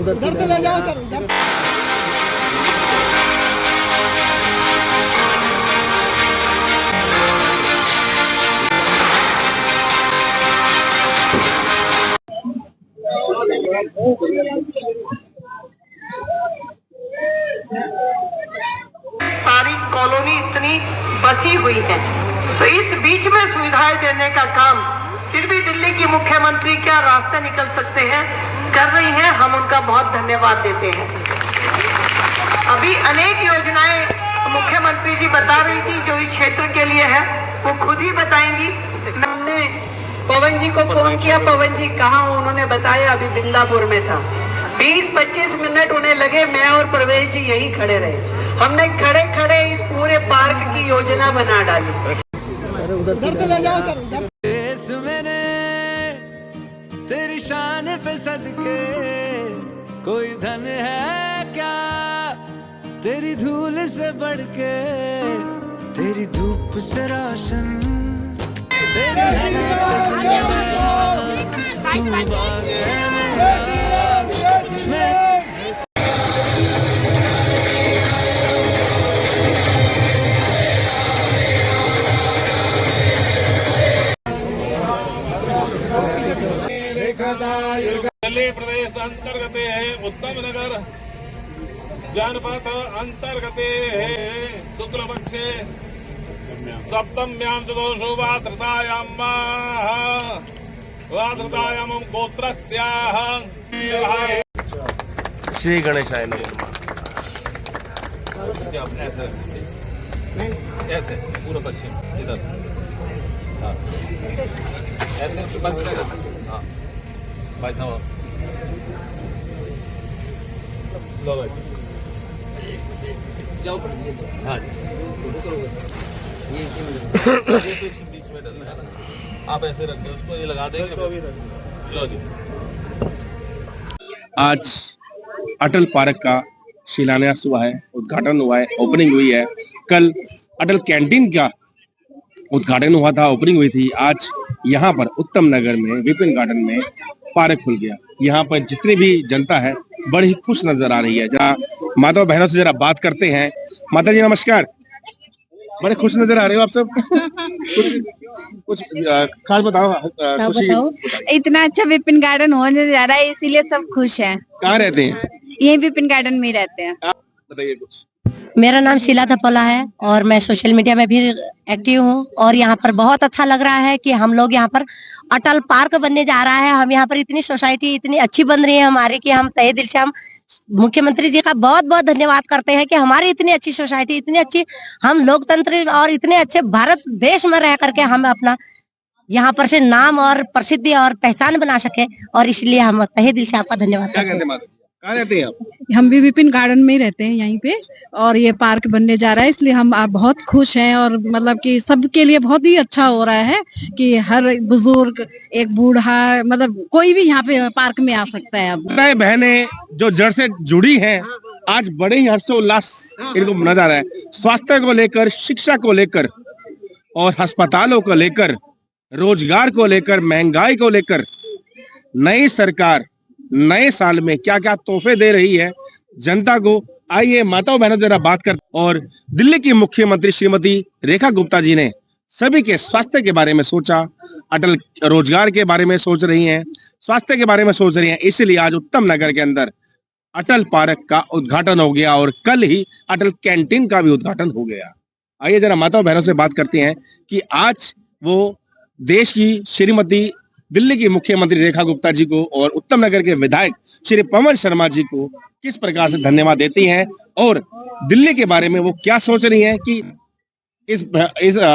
उधर से ले जाओ सर। सारी कॉलोनी इतनी बसी हुई है, तो इस बीच में सुविधाएं देने का काम फिर भी दिल्ली की मुख्यमंत्री क्या रास्ते निकल सकते हैं कर रही हैं, हम उनका बहुत धन्यवाद देते हैं। अभी अनेक योजनाएं मुख्यमंत्री जी बता रही थी जो इस क्षेत्र के लिए है, वो खुद ही बताएंगी। हमने पवन जी को फोन किया, पवन जी कहाँ हो, उन्होंने बताया अभी बिंदापुर में था। 20-25 मिनट उन्हें लगे, मैं और प्रवेश जी यहीं खड़े रहे। हमने खड़े खड़े इस पूरे पार्क की योजना बना डाली। उधर से ले जाओ सर। मैंने तेरी शान पे सदके कोई धन है क्या, तेरी धूल से बढ़ के, तेरी धूप से रोशन, तेरी दिल्ली प्रदेश अंतर्गत है उत्तम नगर जनपद अंतर्गत है शुक्ल पक्षे सप्तम्यां चतुर्षु वात्रतायां गोत्रस्याः श्री गणेशाय नमः। ऐसे पूरा पश्चिम इधर, हाँ ऐसे बंद करेगा, हाँ भाई साहब लो भाई जाओ, हाँ ये बीच में डलना है ना, आप ऐसे रख दो उसको, ये लगा देंगे। लो जी, आज अटल पार्क का शिलान्यास हुआ है, उद्घाटन हुआ है, ओपनिंग हुई है। कल अटल कैंटीन का उद्घाटन हुआ था, ओपनिंग हुई थी। आज यहाँ पर उत्तम नगर में विपिन गार्डन में पार्क खुल गया। यहाँ पर जितनी भी जनता है बड़ी खुश नजर आ रही है। जहाँ माता बहनों से जरा बात करते हैं। माता जी नमस्कार, बड़े खुश नजर आ रहे हो आप सब। कुछ खास बताओ, खुशी। इतना अच्छा विपिन गार्डन होने जा रहा है, इसीलिए सब खुश हैं। कहाँ रहते हैं? यही विपिन गार्डन में ही रहते हैं। बताइए कुछ। मेरा नाम शीला थपला है और मैं सोशल मीडिया में भी एक्टिव हूँ, और यहाँ पर बहुत अच्छा लग रहा है कि हम लोग यहाँ पर अटल पार्क बनने जा रहा है। हम यहाँ पर इतनी सोसाइटी इतनी अच्छी बन रही है हमारी कि हम तहे दिल से हम मुख्यमंत्री जी का बहुत बहुत धन्यवाद करते हैं कि हमारी इतनी अच्छी सोसाइटी, इतनी अच्छी हम लोकतंत्र और इतने अच्छे भारत देश में रह करके हम अपना यहाँ पर से नाम और प्रसिद्धि और पहचान बना सके, और इसलिए हम तहे दिल से आपका धन्यवाद करते हैं। कहाँ रहते हैं आप? हम भी विपिन गार्डन में ही रहते हैं यहीं पे, और ये पार्क बनने जा रहा है इसलिए हम आप बहुत खुश हैं, और मतलब कि सबके लिए बहुत ही अच्छा हो रहा है कि हर बुजुर्ग, एक बूढ़ा, मतलब कोई भी यहाँ पे पार्क में आ सकता है। अब बहनें जो जड़ से जुड़ी हैं, आज बड़े ही हर्षोल्लास इनको मना जा रहा है। स्वास्थ्य को लेकर, शिक्षा को लेकर और अस्पतालों को लेकर, रोजगार को लेकर, महंगाई को लेकर नई सरकार नए साल में क्या क्या तोहफे दे रही है जनता को। आइए माताओं बहनों जरा बात कर। और दिल्ली की मुख्यमंत्री श्रीमती रेखा गुप्ता जी ने सभी के स्वास्थ्य के बारे में सोचा, अटल रोजगार के बारे में सोच रही हैं, स्वास्थ्य के बारे में सोच रही हैं। इसलिए आज उत्तम नगर के अंदर अटल पार्क का उद्घाटन हो गया और कल ही अटल कैंटीन का भी उद्घाटन हो गया। आइए जरा माताओं बहनों से बात करते हैं कि आज वो देश की श्रीमती दिल्ली की मुख्यमंत्री रेखा गुप्ता जी को और उत्तम नगर के विधायक श्री पवन शर्मा जी को किस प्रकार से धन्यवाद देती हैं, और दिल्ली के बारे में वो क्या सोच रही हैं कि इस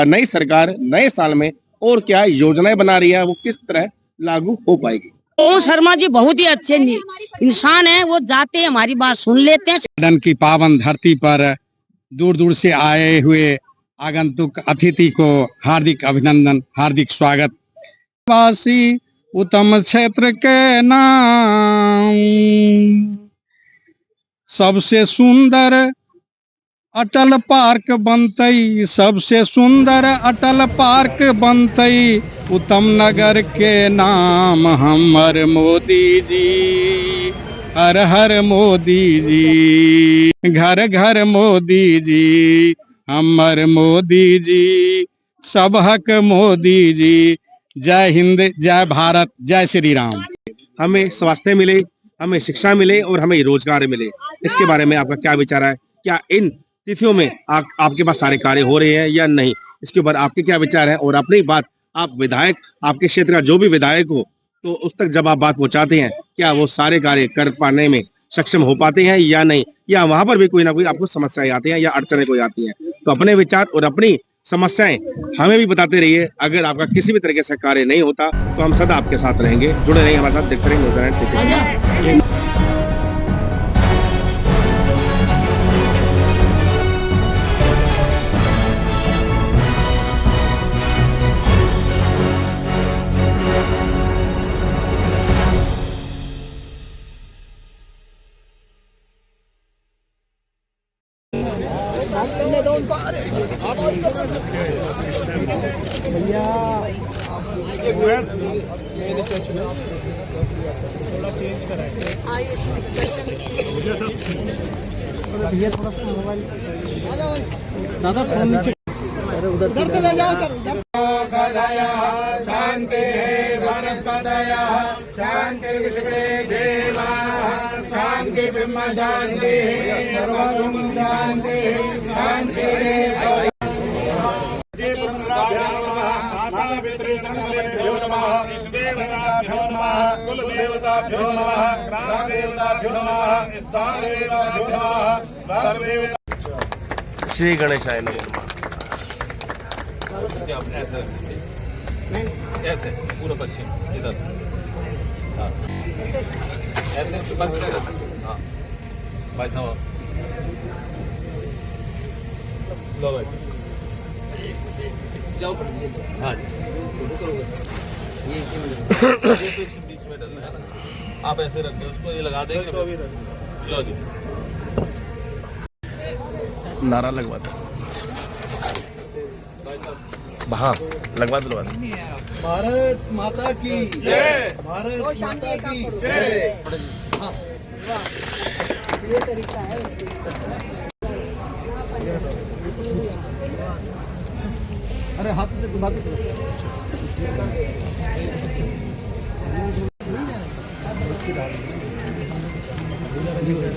नई सरकार नए साल में और क्या योजनाएं बना रही है, वो किस तरह लागू हो पाएगी। पवन शर्मा जी बहुत ही अच्छे इंसान हैं, वो जाते हैं हमारी बात सुन लेते हैं। गार्डन की पावन धरती पर दूर दूर से आए हुए आगंतुक अतिथि को हार्दिक अभिनंदन, हार्दिक स्वागत। वासी उत्तम क्षेत्र के नाम सबसे सुंदर अटल पार्क बनतई, सबसे सुंदर अटल पार्क बनतई, उत्तम नगर के नाम हमर मोदी जी, हर हर मोदी जी, घर घर मोदी जी, हमर मोदी जी, सब हक मोदी जी। जय हिंद, जय भारत, जय श्री राम। हमें स्वास्थ्य मिले, हमें शिक्षा मिले और हमें रोजगार मिले, इसके बारे में आपका क्या विचार है? क्या इन तिथियों में आपके पास सारे कार्य हो रहे हैं या नहीं? इसके ऊपर आपके क्या विचार है? और अपनी बात आप विधायक, आपके क्षेत्र का जो भी विधायक हो, तो उस तक जब आप बात पहुंचाते हैं, क्या वो सारे कार्य कर पाने में सक्षम हो पाते हैं या नहीं, या वहां पर भी कोई ना कोई आपको समस्याएं आती हैं या अड़चने कोई आती हैं? तो अपने विचार और अपनी समस्याएं हमें भी बताते रहिए। अगर आपका किसी भी तरीके से कार्य नहीं होता तो हम सदा आपके साथ रहेंगे। जुड़े रहिए हमारे साथ, देखते रहिए न्यूज़ीलैंड। दादा फोन नीचे, अरे उधर से ले जाओ सर, उधर। शांति वनस्पतयः शांति विश्वे देवाः शांति ब्रह्म शांति सर्वगुण शांति शांति। श्री गणेशाय नमः। ऐसे पूरा पश्चिम इधर, हाँ ऐसे बंद कर, हाँ भाई साहब लो भाई जाओ, हाँ ये बीच में डलना है ना, आप ऐसे रख दो उसको, ये लगा देंगे। लो जी, नारा लगवा दो, हाँ लगवा दो, लगवा दो। भारत माता की जय, भारत माता की जय। ये तरीका है। अरे हाथ से घुमा के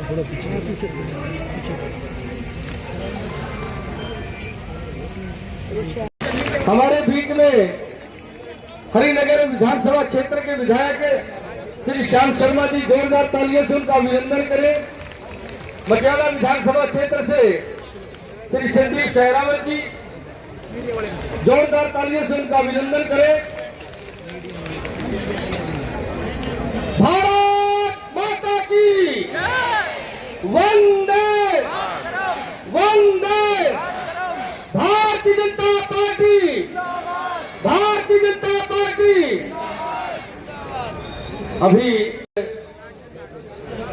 थोड़ा पीछे हमारे बीच में हरिनगर विधानसभा क्षेत्र के विधायक श्री श्याम शर्मा जी, जोरदार तालियों से उनका अभिनंदन करें। मटियाला विधानसभा क्षेत्र से श्री संदीप सहरावत जी, जोरदार तालियों से उनका अभिनंदन करें। भारत माता की वंदे वंदे, भारतीय जनता पार्टी, भारतीय जनता पार्टी। अभी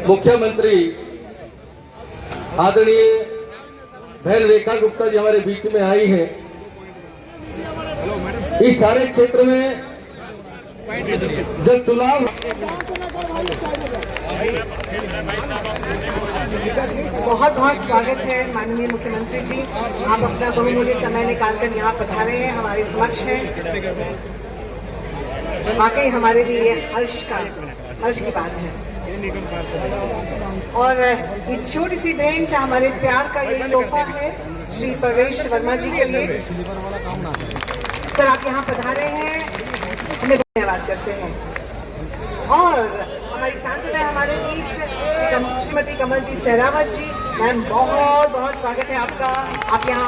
मुख्यमंत्री आदरणीय बहन रेखा गुप्ता जी हमारे बीच में आई है। इस सारे क्षेत्र में जब चुनाव, बहुत बहुत स्वागत है माननीय मुख्यमंत्री जी, आप अपना बहुमूल्य समय निकालकर यहाँ पधारे हैं, हमारे समक्ष हैं। वाकई हमारे लिए हर्ष की बात है। और ये छोटी सी भेंट हमारे प्यार का ये तोहफा है श्री परवेश वर्मा जी के लिए। सर आप यहाँ पधारे हैं, हमें धन्यवाद करते हैं। और हमारी सांसद है हमारे बीच श्रीमती कमलजीत सहरावत जी, मैम बहुत बहुत स्वागत है आपका। आप यहाँ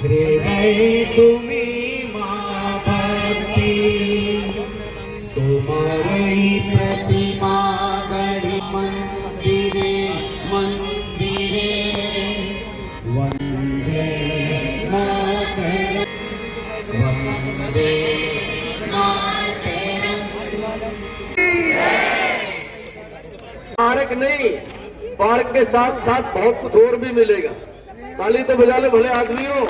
हृदय तुम्हें मां भक्ति, तुम्हारी प्रतिमा गढ़ी मंदिरे मंदिरे, वंदे मातरम। पार्क नहीं, पार्क के साथ साथ बहुत कुछ और भी मिलेगा। ताली तो बजा लो भले आदमियों,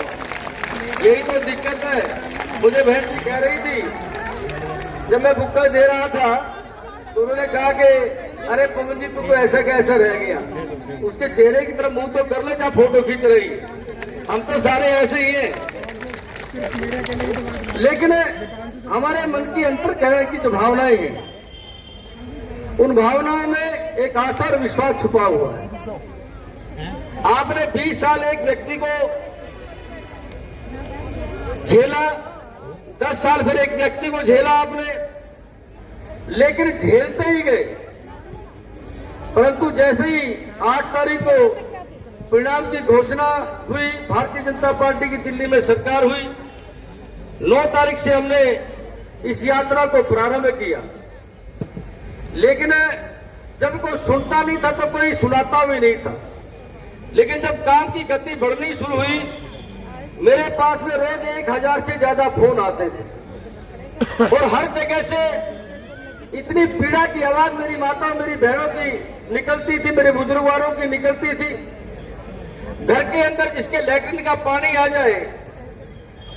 यही तो दिक्कत है। मुझे बहन जी कह रही थी जब मैं बुक्का दे रहा था तो उन्होंने कहा कि अरे पवन जी तू तो ऐसा कैसा रह गया, उसके चेहरे की तरफ मुंह तो कर ले जहाँ फोटो खींच रही है। हम तो सारे ऐसे ही हैं, लेकिन हमारे मन की अंतर कहने की जो भावनाएं हैं, उन भावनाओं में एक आशा और विश्वास छुपा हुआ है। आपने 20 साल एक व्यक्ति को झेला, 10 साल फिर एक व्यक्ति को झेला आपने, लेकिन झेलते ही गए। परंतु जैसे ही 8 तारीख को परिणाम की घोषणा हुई, भारतीय जनता पार्टी की दिल्ली में सरकार हुई, 9 तारीख से हमने इस यात्रा को प्रारंभ किया। लेकिन जब कोई सुनता नहीं था तो कोई सुनाता भी नहीं था। लेकिन जब काम की गति बढ़नी शुरू हुई, मेरे पास में रोज 1000 से ज्यादा फोन आते थे और हर जगह से इतनी पीड़ा की आवाज मेरी माता मेरी बहनों की निकलती थी, मेरे बुजुर्गों की निकलती थी। घर के अंदर जिसके लैट्रिन का पानी आ जाए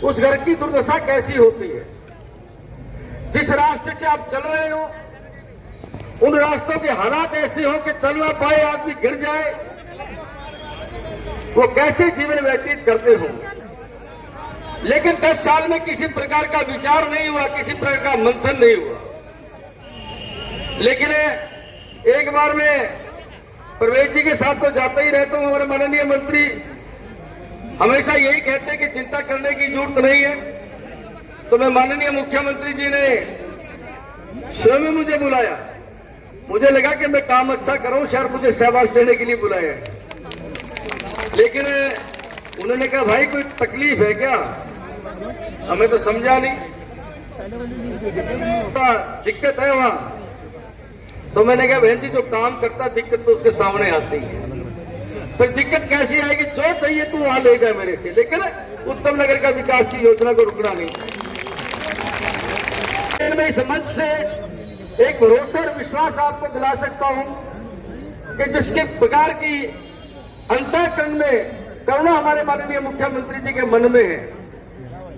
उस घर की दुर्दशा कैसी होती है। जिस रास्ते से आप चल रहे हो उन रास्तों के हालात ऐसे हो कि चल ना पाए, आदमी गिर जाए, वो कैसे जीवन व्यतीत करते होंगे। लेकिन 10 साल में किसी प्रकार का विचार नहीं हुआ, किसी प्रकार का मंथन नहीं हुआ। लेकिन एक बार मैं प्रवेश जी के साथ तो जाता ही रहता हूं। हमारे माननीय मंत्री हमेशा यही कहते हैं कि चिंता करने की जरूरत नहीं है। तो मैं माननीय मुख्यमंत्री जी ने स्वयं मुझे बुलाया। मुझे लगा कि मैं काम अच्छा करूं, शायद मुझे शाबाश देने के लिए बुलाया। लेकिन उन्होंने कहा भाई कोई तकलीफ है क्या? हमें तो समझा नहीं, दिक्कत है वहां। तो मैंने कहा बहन जी जो काम करता दिक्कत तो उसके सामने आती है, फिर दिक्कत कैसी आएगी? जो चाहिए तू वहां ले जाए मेरे से, लेकिन उत्तम नगर का विकास की योजना को रुकना नहीं। मैं इस मंच से एक भरोसा और विश्वास आपको दिला सकता हूं कि जिसके प्रकार की अंतःकरण में करुणा हमारे माननीय मुख्यमंत्री जी के मन में है,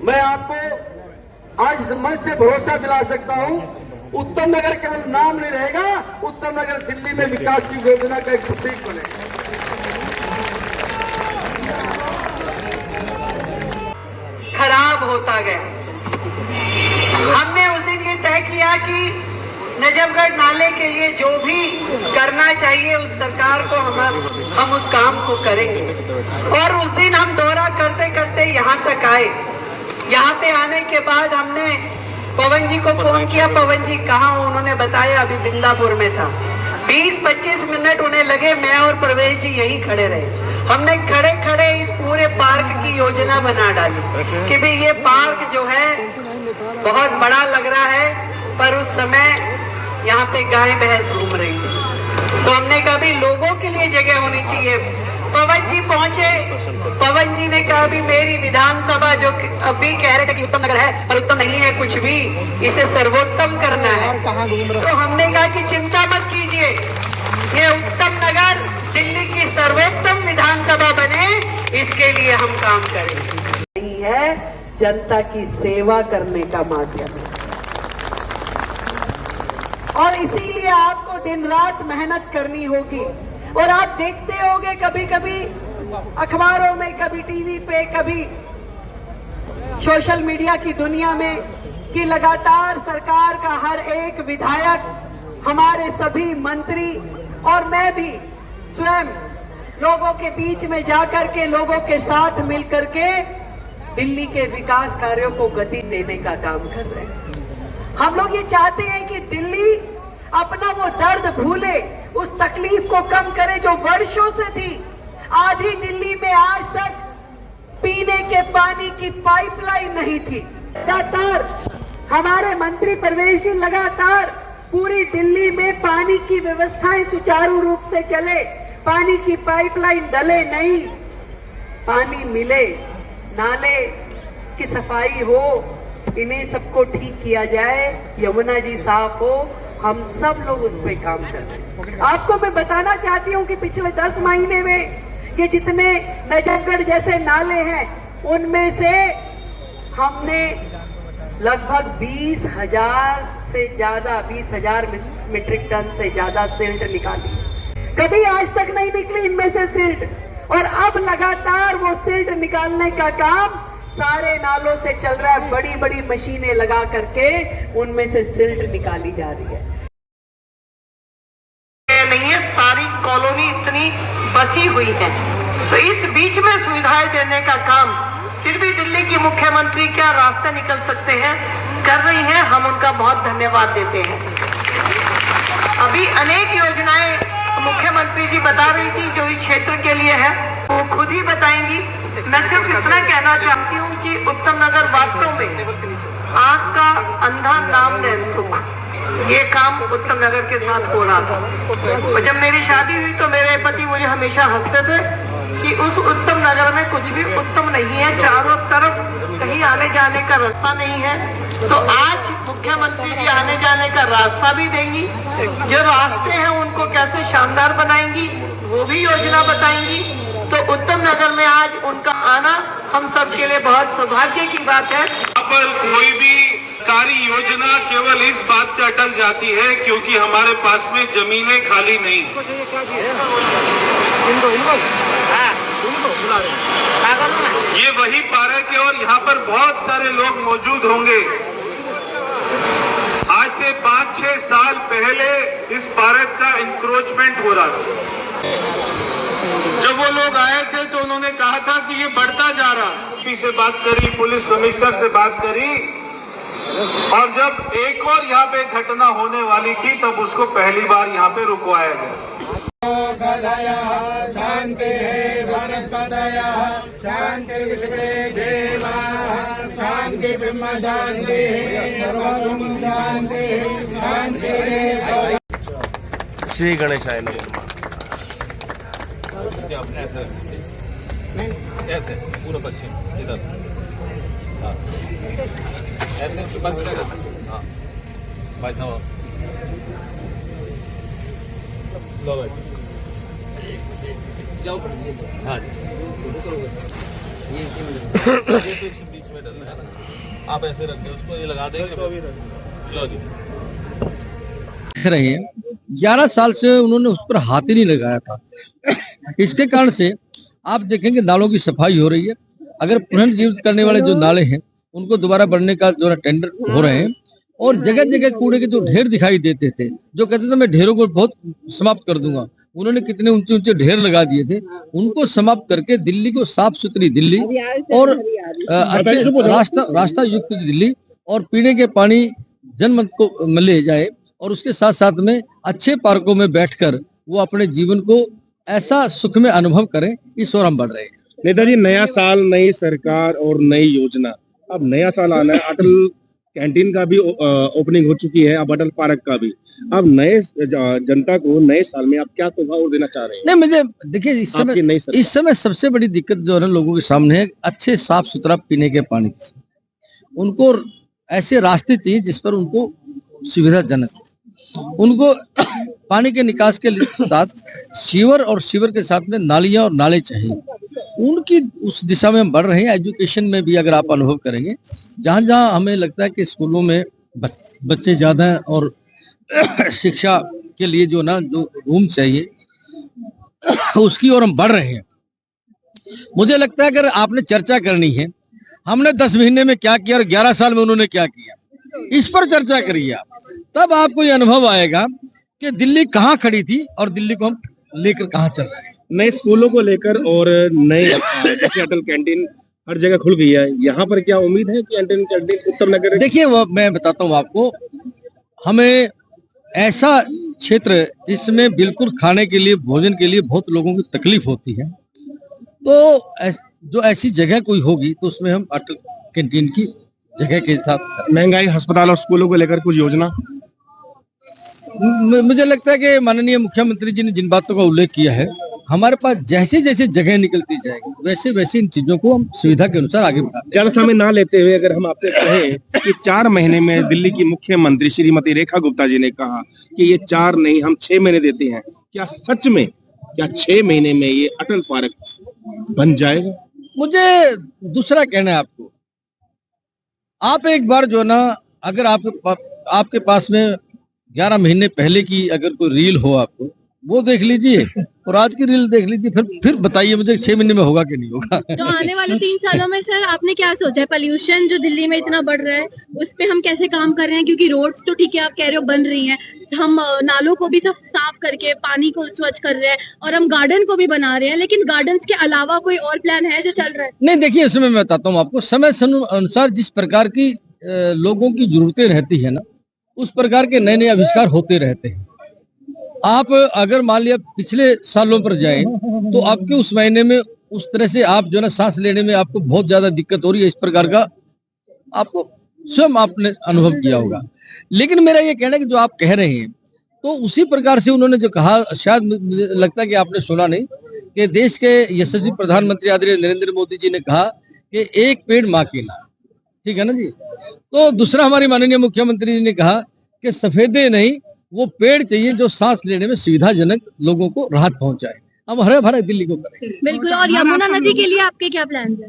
मैं आपको आज इस मंच से भरोसा दिला सकता हूं उत्तम नगर केवल नाम नहीं रहेगा, उत्तम नगर दिल्ली में विकास की योजना का एक प्रतीक बनेगा। खराब होता गया। हमने उस दिन ये तय किया कि नजफगढ़ नाले के लिए जो भी करना चाहिए उस सरकार को हम उस काम को करेंगे। और उस दिन हम दौरा करते करते यहाँ तक आए। यहाँ पे आने के बाद हमने पवन जी को फोन किया, पवन जी कहाँ हो? उन्होंने बताया अभी बिंदापुर में था। 20-25 मिनट उन्हें लगे, मैं और प्रवेश जी यहीं खड़े रहे। हमने खड़े खड़े इस पूरे पार्क की योजना बना डाली कि भाई ये पार्क जो है बहुत बड़ा लग रहा है, पर उस समय यहाँ पे गाय भैंस घूम रही है। तो हमने कहा भी लोगों के लिए जगह होनी चाहिए। पवन जी पहुंचे, पवन जी ने कहा भी मेरी विधानसभा जो अभी कह रहे थे कि उत्तम नगर है, पर उत्तम नहीं है कुछ भी, इसे सर्वोत्तम करना है। तो हमने कहा कि चिंता मत कीजिए, ये उत्तम नगर दिल्ली की सर्वोत्तम विधानसभा बने, इसके लिए हम काम करेंगे। नहीं है जनता की सेवा करने का माध्यम है, और इसीलिए आपको दिन रात मेहनत करनी होगी। और आप देखते होंगे कभी कभी अखबारों में, कभी टीवी पे, कभी सोशल मीडिया की दुनिया में कि लगातार सरकार का हर एक विधायक, हमारे सभी मंत्री और मैं भी स्वयं लोगों के बीच में जाकर के लोगों के साथ मिलकर के दिल्ली के विकास कार्यों को गति देने का काम कर रहे हैं। हम लोग ये चाहते हैं कि दिल्ली अपना वो दर्द भूले, उस तकलीफ को कम करे जो वर्षों से थी। आधी दिल्ली में आज तक पीने के पानी की पाइपलाइन नहीं थी। लगातार हमारे मंत्री प्रवेश जी लगातार पूरी दिल्ली में पानी की व्यवस्थाएं सुचारू रूप से चले, पानी की पाइपलाइन डले नहीं, पानी मिले, नाले की सफाई हो, इन्हें सबको ठीक किया जाए, यमुना जी साफ हो, हम सब लोग उस पर काम करें। आपको मैं बताना चाहती हूँ कि पिछले 10 महीने में ये जितने नजफगढ़ जैसे नाले हैं उनमें से हमने लगभग 20,000 से ज्यादा 20,000 मीट्रिक टन से ज्यादा सिल्ट निकाली। कभी आज तक नहीं निकली इनमें से सिल्ट, और अब लगातार वो सिल्ट निकालने का काम सारे नालों से चल रहा है। बड़ी बड़ी मशीनें लगा करके उनमें से सिल्ट निकाली जा रही है। नहीं है, सारी कॉलोनी इतनी बसी हुई है, तो इस बीच में सुविधाएं देने का काम फिर भी दिल्ली की मुख्यमंत्री क्या रास्ते निकल सकते हैं कर रही हैं, हम उनका बहुत धन्यवाद देते हैं। अभी अनेक योजनाएं मुख्यमंत्री जी बता रही थी जो इस क्षेत्र के लिए है, वो खुद ही बताएंगी। मैं सिर्फ इतना कहना चाहती हूँ कि उत्तम नगर वास्तव में आंख का अंधा नाम नैन सुख, ये काम उत्तम नगर के साथ हो रहा था। और जब मेरी शादी हुई तो मेरे पति मुझे हमेशा हंसते थे कि उस उत्तम नगर में कुछ भी उत्तम नहीं है, चारों तरफ कहीं आने जाने का रास्ता नहीं है। तो आज मुख्यमंत्री जी आने जाने का रास्ता भी देंगी, जो रास्ते हैं उनको कैसे शानदार बनाएंगी वो भी योजना बताएंगी। तो उत्तम नगर में आज उनका आना हम सब के लिए बहुत सौभाग्य की बात है। पर कोई भी कार्य योजना केवल इस बात से अटक जाती है क्योंकि हमारे पास में जमीनें खाली नहीं। ये वही पार्क है और यहाँ पर बहुत सारे लोग मौजूद होंगे। आज से 5-6 साल पहले इस पार्क का इंक्रोचमेंट हो रहा था। जब वो लोग आए थे तो उन्होंने कहा था कि ये बढ़ता जा रहा है। से बात करी, पुलिस कमिश्नर से बात करी, और जब एक और यहाँ पे घटना होने वाली थी तब उसको पहली बार यहाँ पे रुकवाया गया। शांति शांति श्री गणेशाय नमः। अपने ऐसे पूरा पश्चिम इधर, हाँ ऐसे बंद करेगा। हाँ भाई साहब लो भाई जाओ। हाँ ये इसी में बीच में डलना है ना, आप ऐसे रख दे उसको, ये लगा देंगे। लो जी देख रहे हैं 11 साल से उन्होंने उस पर हाथ ही नहीं लगाया था। इसके कारण से आप देखेंगे नालों की सफाई हो रही है। अगर पुनर्जीवित करने वाले जो नाले हैं उनको दोबारा बढ़ने का जो टेंडर हो रहे हैं, और जगह जगह कूड़े के जो ढेर दिखाई देते थे, जो कहते थे मैं ढेरों को बहुत समाप्त कर दूंगा, उन्होंने कितने ऊंचे ऊंचे ढेर लगा दिए थे, उनको समाप्त करके दिल्ली को साफ सुथरी दिल्ली और अच्छे रास्ता युक्त दिल्ली और पीने के पानी जनमत को मिले जाए, और उसके साथ साथ में अच्छे पार्कों में बैठकर वो अपने जीवन को ऐसा सुख में अनुभव करें, इस ओर हम बढ़ रहे हैं। नेताजी, नया साल, नई सरकार और नई योजना। अब नया साल आना है, अटल कैंटीन का भी ओपनिंग हो चुकी है, अब अटल पार्क का भी। अब नए जनता को नए साल में आप क्या तोहफा और देना चाह रहे हैं? नहीं, मुझे देखिए इस समय सबसे बड़ी दिक्कत जो है ना लोगों के सामने है, अच्छे साफ सुथरा पीने के पानी की। उनको ऐसे रास्ते चाहिए जिस पर उनको सुविधाजनक, उनको पानी के निकास के साथ सीवर और सीवर के साथ में नालियां और नाले चाहिए। उनकी उस दिशा में हम बढ़ रहे हैं। एजुकेशन में भी अगर आप अनुभव करेंगे, जहां जहां हमें लगता है कि स्कूलों में बच्चे ज्यादा हैं और शिक्षा के लिए जो ना जो रूम चाहिए उसकी ओर हम बढ़ रहे हैं। मुझे लगता है अगर आपने चर्चा करनी है, हमने 10 महीने में क्या किया और 11 साल में उन्होंने क्या किया, इस पर चर्चा करिए आप, तब आपको ये अनुभव आएगा कि दिल्ली कहाँ खड़ी थी और दिल्ली को हम लेकर कहाँ चल रहे हैं। नए स्कूलों को लेकर और नए जैसे अटल कैंटीन हर जगह खुल गई है, यहाँ पर क्या उम्मीद है कि अटल कैंटीन उत्तम नगर? देखिए, वो मैं बताता हूँ आपको, हमें ऐसा क्षेत्र जिसमें बिल्कुल खाने के लिए, भोजन के लिए बहुत लोगों की तकलीफ होती है, तो जो ऐसी जगह कोई होगी तो उसमें हम अटल कैंटीन की जगह के साथ। महंगाई, अस्पताल और स्कूलों को लेकर कुछ योजना? मुझे लगता है कि माननीय मुख्यमंत्री जी ने जिन बातों का उल्लेख किया है हमारे पास जैसे जैसे जगह निकलती जाएगी वैसे वैसे इन चीजों को हम सुविधा के अनुसार आगे बढ़ाते ज्यादा समय ना लेते हुए अगर हम आपसे कहें कि 4 महीने में दिल्ली की मुख्यमंत्री श्रीमती रेखा गुप्ता जी ने कहा कि ये 4 नहीं हम 6 महीने देते हैं, क्या सच में क्या 6 महीने में ये अटल पार्क बन जाएगा? मुझे दूसरा कहना है आपको, आप एक बार जो ना अगर आपके पास में 11 महीने पहले की अगर कोई रील हो आपको वो देख लीजिए और आज की रील देख लीजिए, फिर बताइए मुझे 6 महीने में होगा कि नहीं होगा। तो आने वाले 3 सालों में सर आपने क्या सोचा है? पोल्यूशन जो दिल्ली में इतना बढ़ रहा है उस पे हम कैसे काम कर रहे हैं? क्योंकि रोड्स तो ठीक है आप कह रहे हो बन रही हैं, हम नालों को भी साफ करके पानी को स्वच्छ कर रहे हैं और हम गार्डन को भी बना रहे हैं, लेकिन गार्डन्स के अलावा कोई और प्लान है जो चल रहा है? नहीं देखिए, इसमें मैं बताता हूँ आपको, समय अनुसार जिस प्रकार की लोगों की जरूरतें रहती है ना उस प्रकार के नए नए आविष्कार होते रहते हैं। आप अगर मान लिया पिछले सालों पर जाएं तो आपके उस महीने में उस तरह से आप जो ना सांस लेने में आपको बहुत ज्यादा दिक्कत हो रही है, इस प्रकार का आपको स्वयं आपने अनुभव किया होगा। लेकिन मेरा ये कहना है कि जो आप कह रहे हैं तो उसी प्रकार से उन्होंने जो कहा, शायद मुझे लगता है कि आपने सुना नहीं, कि देश के यशस्वी प्रधानमंत्री आदरणीय नरेंद्र मोदी जी ने कहा कि एक पेड़ माँ के नाम, ठीक है ना जी। तो दूसरा हमारी माननीय मुख्यमंत्री जी ने कहा कि सफेदे नहीं, वो पेड़ चाहिए जो सांस लेने में सुविधाजनक लोगों को राहत पहुंचाए। हम हरे भरे दिल्ली को करें। बिल्कुल। और यमुना नदी के लिए आपके क्या प्लान है?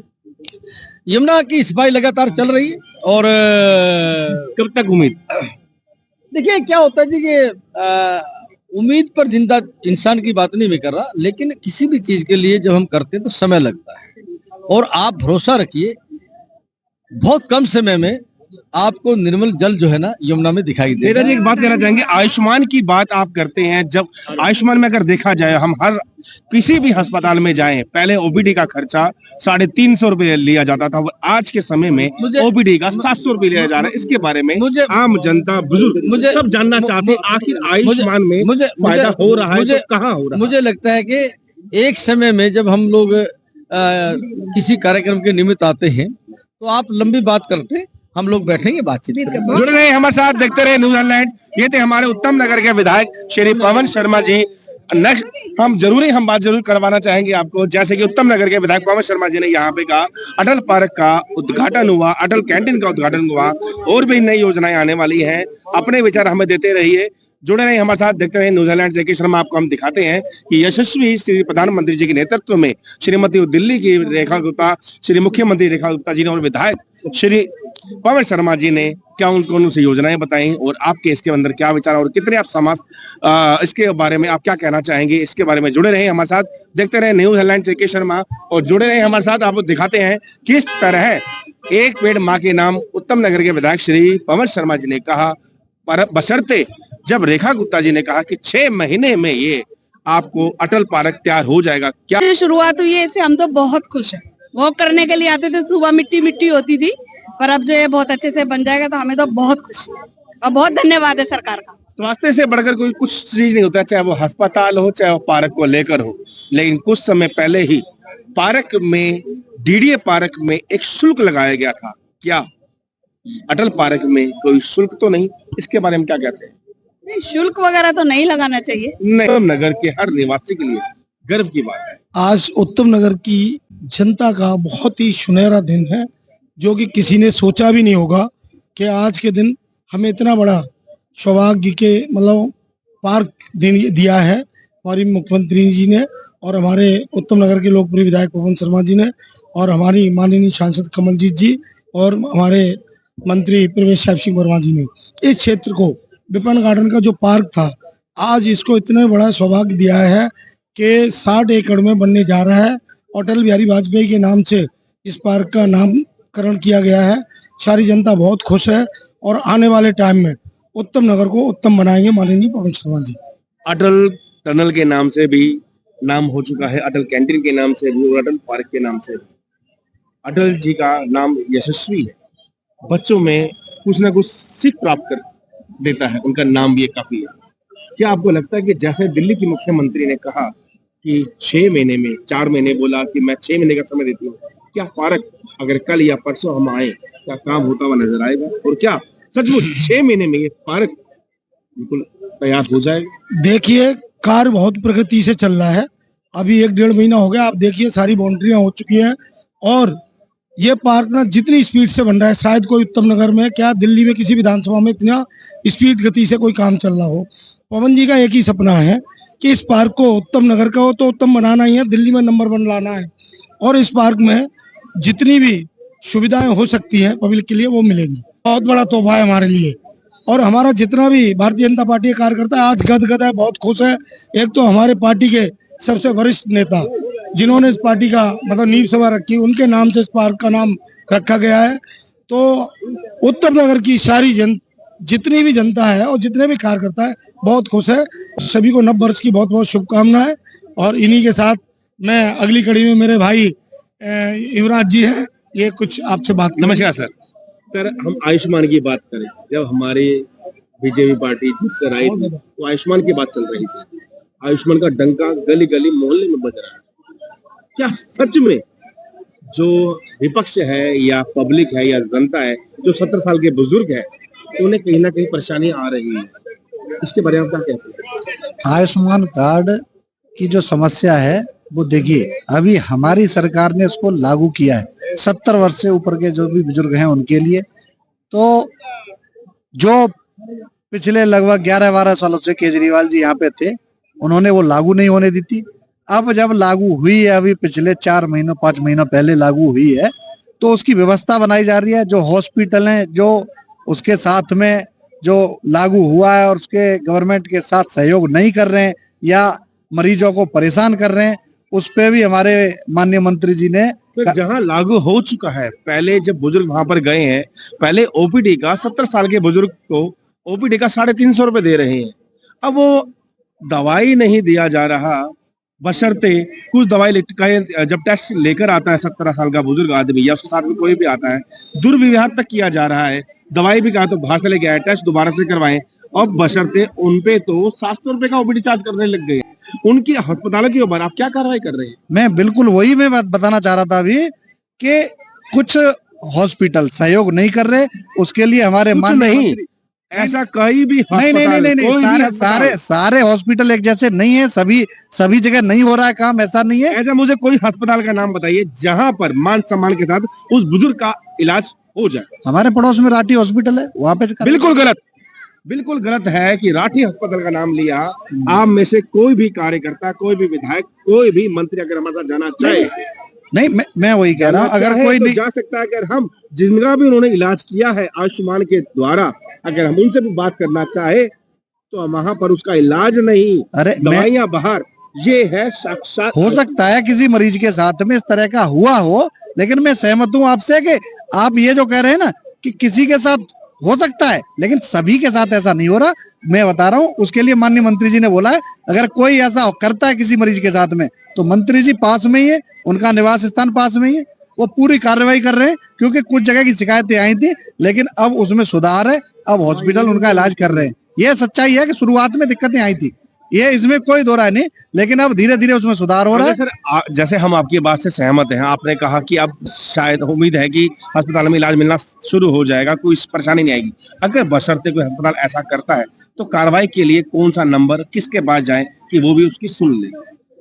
यमुना की सफाई लगातार चल रही है और कब तक उम्मीद? देखिए क्या होता है जी कि उम्मीद पर जिंदा इंसान की बात नहीं मैं कर रहा, लेकिन किसी भी चीज के लिए जब हम करते हैं तो समय लगता है और आप भरोसा रखिए बहुत कम समय में आपको निर्मल जल जो है ना यमुना में दिखाई दे। नेता जी एक बात कहना चाहेंगे, आयुष्मान की बात आप करते हैं, जब आयुष्मान में अगर देखा जाए हम हर किसी भी अस्पताल में जाएं पहले ओपीडी का खर्चा 350 रुपए लिया जाता था, आज के समय में ओपीडी का 700 रुपए लिया जा रहा है। इसके बारे में आम जनता बुजुर्ग सब जानना चाहते हैं आखिर आयुष्मान में फायदा हो रहा है तो कहाँ हो रहा है? मुझे लगता है कि एक समय में जब हम लोग किसी कार्यक्रम के निमित्त आते हैं तो आप लंबी बात करते हैं, हम लोग बैठेंगे बातचीत करेंगे। जुड़ रहे हमारे साथ, देखते रहे न्यूज ऑनलाइन। ये थे हमारे उत्तम नगर के विधायक श्री पवन शर्मा जी। नेक्स्ट हम बात जरूर करवाना चाहेंगे आपको, जैसे कि उत्तम नगर के विधायक पवन शर्मा जी ने यहाँ पे कहा अटल पार्क का उद्घाटन हुआ, अटल कैंटीन का उद्घाटन हुआ, और भी नई योजनाएं आने वाली हैं। अपने विचार हमें देते रहिए, जुड़े रहे हमारे साथ, देखते रहे न्यूजीलैंड। जैके शर्मा आपको हम दिखाते हैं कि यशस्वी श्री प्रधानमंत्री जी के नेतृत्व में श्रीमती दिल्ली की रेखा गुप्ता, श्री मुख्यमंत्री रेखा गुप्ता जी ने और विधायक श्री पवन शर्मा जी ने क्या कौन सी योजनाएं बताई और आपके इसके अंदर क्या विचार और कितने आप समाज इसके बारे में आप क्या कहना चाहेंगे, इसके बारे में जुड़े रहे हमारे साथ, देखते रहे न्यूज हेडलाइन से के शर्मा, और जुड़े रहे हमारे साथ। आपको दिखाते हैं किस तरह एक पेड़ माँ के नाम उत्तम नगर के विधायक श्री पवन शर्मा जी ने कहा, पर बशर्ते जब रेखा गुप्ता जी ने कहा कि 6 महीने में ये आपको अटल पार्क तैयार हो जाएगा। क्या शुरुआत हुई है इससे हम तो बहुत खुश हैं। वॉक करने के लिए आते थे, सुबह मिट्टी होती थी, पर अब जो ये बहुत अच्छे से बन जाएगा तो हमें तो बहुत खुशी है और बहुत धन्यवाद है सरकार का। स्वास्थ्य से बढ़कर कोई कुछ चीज नहीं होता, चाहे वो अस्पताल हो चाहे वो पार्क को लेकर हो, लेकिन कुछ समय पहले ही पार्क में डीडीए पार्क में एक शुल्क लगाया गया था। क्या अटल पार्क में कोई शुल्क तो नहीं? इसके बारे में क्या कहते हैं? नहीं, शुल्क वगैरह तो नहीं लगाना चाहिए। उत्तम नगर के हर निवासी के लिए गर्व की बात है। आज उत्तम नगर की जनता का बहुत ही सुनहरा दिन है, जो कि किसी ने सोचा भी नहीं होगा कि आज के दिन हमें इतना बड़ा सौभाग्य के मतलब पार्क दिया है हमारी मुख्यमंत्री जी ने और हमारे उत्तम नगर के लोकप्रिय विधायक पवन शर्मा जी ने और हमारी माननीय सांसद कमलजीत जी और हमारे मंत्री प्रवेश सिंह वर्मा जी ने इस क्षेत्र को विपन गार्डन का जो पार्क था आज इसको इतना बड़ा सौभाग्य दिया है कि 60 एकड़ में बनने जा रहा है। अटल बिहारी वाजपेयी के नाम से इस पार्क का नामकरण किया गया है। सारी जनता बहुत खुश है और आने वाले टाइम में उत्तम नगर को उत्तम बनाएंगे माननीय पवन शर्मा जी। अटल टनल के नाम से भी नाम हो चुका है, अटल कैंटीन के नाम से भी और अटल पार्क के नाम से भी। अटल जी का नाम यशस्वी है, बच्चों में कुछ ना कुछ सीख प्राप्त कर देता है, उनका नाम भी काफी है। क्या आपको लगता है कि जैसे दिल्ली की मुख्यमंत्री ने कहा कि 6 महीने में, 4 महीने बोला कि मैं 6 महीने का समय देती हूँ, क्या पार्क अगर कल या परसों हम आए क्या काम होता हुआ नजर आएगा? और क्या सचमुच 6 महीने में ये पार्क बिल्कुल तैयार हो जाएगा? देखिए कार्य बहुत प्रगति से चल रहा है अभी 1-1.5 महीना हो गया, आप देखिए सारी बाउंड्रियां हो चुकी हैं और ये पार्क ना जितनी स्पीड से बन रहा है, शायद कोई उत्तम नगर में क्या दिल्ली में किसी विधानसभा में इतना स्पीड गति से कोई काम चल रहा हो। पवन जी का एक ही सपना है कि इस पार्क को उत्तम नगर का हो तो उत्तम बनाना ही है, दिल्ली में नंबर 1 लाना है और इस पार्क में जितनी भी सुविधाएं हो सकती हैं पब्लिक के लिए वो मिलेंगी। बहुत बड़ा तोहफा है हमारे लिए और हमारा जितना भी भारतीय जनता पार्टी का कार्यकर्ता है आज गदगद है, बहुत खुश है। एक तो हमारे पार्टी के सबसे वरिष्ठ नेता जिन्होंने इस पार्टी का मतलब नींव सभा रखी, उनके नाम से इस पार्क का नाम रखा गया है। तो उत्तम नगर की सारी जितनी भी जनता है और जितने भी कार्यकर्ता है बहुत खुश है। सभी को नव वर्ष की बहुत बहुत शुभकामनाएं और इन्हीं के साथ मैं अगली कड़ी में मेरे भाई युवराज जी हैं, ये कुछ आपसे बात। नमस्कार सर। सर हम आयुष्मान की बात करें, जब हमारी बीजेपी पार्टी जीत कर आई थी तो आयुष्मान की बात चल रही थी, आयुष्मान का डंका गली गली मोहल्ले में बज रहा है। क्या सच में जो विपक्ष है या पब्लिक है या जनता है जो 70 साल के बुजुर्ग है तो उन्हें कहीं ना कहीं परेशानी आ रही है, इसके बारे में क्या कहते हैं? आयुष्मान कार्ड की जो समस्या है वो देखिए अभी हमारी सरकार ने इसको लागू किया है 70 वर्ष से ऊपर के जो भी बुजुर्ग हैं उनके लिए। तो जो पिछले लगभग 11-12 सालों से केजरीवाल जी यहाँ पे थे उन्होंने वो लागू नहीं होने दी थी। अब जब लागू हुई है, अभी पिछले 4 महीनों 5 महीनों पहले लागू हुई है, तो उसकी व्यवस्था बनाई जा रही है। जो हॉस्पिटल हैं जो उसके साथ में जो लागू हुआ है और उसके गवर्नमेंट के साथ सहयोग नहीं कर रहे हैं या मरीजों को परेशान कर रहे हैं, उस पे भी हमारे माननीय मंत्री जी ने तो जहां लागू हो चुका है, पहले जब बुजुर्ग वहां पर गए हैं, पहले ओपीडी का 70 साल के बुजुर्ग को ओपीडी का 350 रुपए दे रहे हैं। अब वो दवाई नहीं दिया जा रहा, बशर्ते कुछ दवाई जब टेस्ट लेकर आता है 17 साल का बुजुर्ग आदमी या उसके साथ में कोई भी आता है, दुर्व्यवहार तक किया जा रहा है। दवाई भी कहा तो बाहर से लेके आए, टेस्ट दोबारा से करवाएं और बशर्ते उनपे तो 700 रुपए का ओपीडी चार्ज करने लग गए। उनकी अस्पतालों के ऊपर आप क्या कार्रवाई कर रहे हैं? मैं बिल्कुल वही मैं बात बताना चाह रहा था अभी कि कुछ हॉस्पिटल सहयोग नहीं कर रहे, उसके लिए हमारे नहीं ऐसा कहीं भी नहीं सारे हॉस्पिटल एक जैसे नहीं है, सभी जगह नहीं हो रहा है काम, ऐसा नहीं है। ऐसा मुझे कोई अस्पताल का नाम बताइए जहां पर मान सम्मान के साथ उस बुजुर्ग का इलाज हो जाए। हमारे पड़ोस में राठी हॉस्पिटल है, वहाँ पे बिल्कुल गलत है कि राठी अस्पताल का नाम लिया। आप में से कोई भी कार्यकर्ता, कोई भी विधायक, कोई भी मंत्री अगर हमारे साथ जाना चाहे, नहीं मैं वही कह रहा हूँ, अगर कोई तो नहीं जा सकता है। अगर हम जिनका भी उन्होंने इलाज किया है आयुष्मान के द्वारा, अगर हम उनसे भी बात करना चाहे तो वहां पर उसका इलाज नहीं, अरे दवाइयां बाहर, ये है साक्षात। हो सकता है किसी मरीज के साथ में इस तरह का हुआ हो, लेकिन मैं सहमत हूँ आपसे कि आप ये जो कह रहे हैं ना कि किसी के साथ हो सकता है, लेकिन सभी के साथ ऐसा नहीं हो रहा। मैं बता रहा हूँ, उसके लिए माननीय मंत्री जी ने बोला है अगर कोई ऐसा करता है किसी मरीज के साथ में तो मंत्री जी पास में ही है, उनका निवास स्थान पास में ही है, वो पूरी कार्रवाई कर रहे हैं। क्योंकि कुछ जगह की शिकायतें आई थी लेकिन अब उसमें सुधार है, अब हॉस्पिटल उनका इलाज कर रहे हैं। ये सच्चाई है कि शुरुआत में दिक्कतें आई थी, ये इसमें कोई दो राय नहीं, लेकिन अब धीरे धीरे उसमें सुधार हो रहा है। सर जैसे हम आपकी बात से सहमत हैं, आपने कहा कि अब शायद उम्मीद है कि अस्पताल में इलाज मिलना शुरू हो जाएगा, कोई परेशानी नहीं आएगी। अगर बशर्ते कोई अस्पताल ऐसा करता है तो कार्रवाई के लिए कौन सा नंबर, किसके पास जाए कि वो भी उसकी सुन ले?